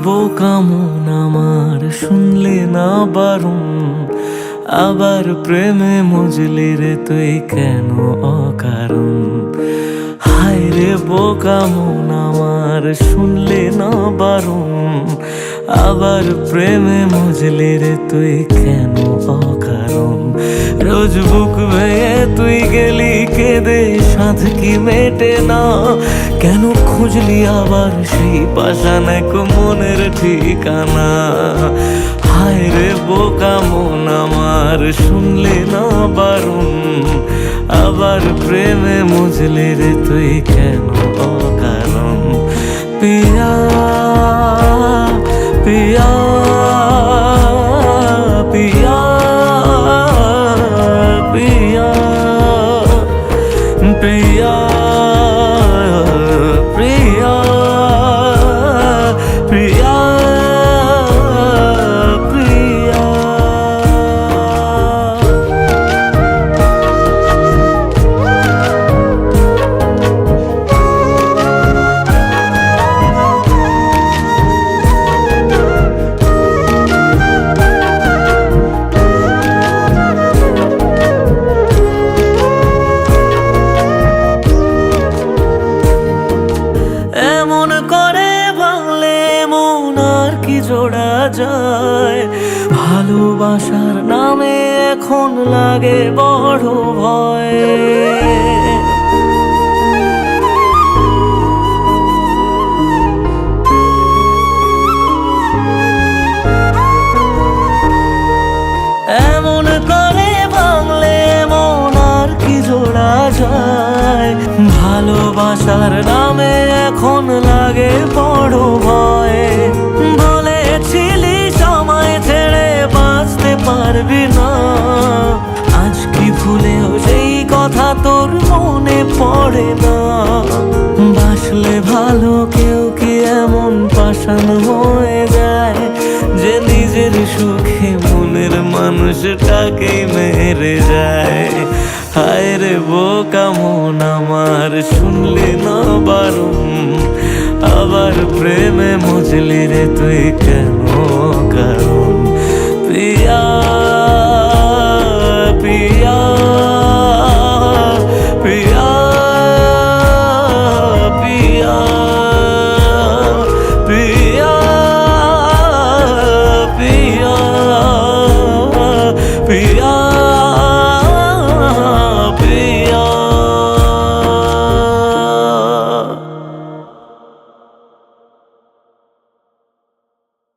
বোকা মন আমার শুনলে না বারণ, আবার প্রেমে মজলি রে তুই কেন অকারণ। হায় রে বোকা মন আমার শুনলে না বারণ, আবার প্রেমে মজলি রে তুই কেন অকারণ। রোজ বুক ভেঙে তুই গেলি কেঁদে, সাধ কি মেটে না, কেন খুঁজলি আবার সেই পাষাণ এক মনের ঠিকানা। হায় রে বোকা মন আমার শুনলে না বারণ, আবার প্রেমে মজলি রে তুই কেন অকারণ। পিয়া পিয়া পিয়া পিয়া প্রিয়া প্রিয়া প্রিয়া প্রিয়া। এমন করে ভাঙলে মন আর কি জোড়া যায়, ভালোবাসার নামে এখন লাগে বড় ভয়। এমন করে ভাঙলে মন আর কি জোড়া যায়, ভালোবাসার নামে এখন লাগে বড় ভয়। বলেছিলি সময় ছেড়ে বাঁচতে পারবি না, আজ কি ভুলেও সেই কথা তোর মনে পড়ে না। বাসলে ভালো কেউ কি এমন পাষাণ হয়ে যায়, যে নিজের সুখে মনের মানুষটাকেই মেরে যায়। হায় রে বোকা মন আমার শুনলি না বারণ, আবার প্রেমে মজলি রে তুই কেন কারণ। পিয়া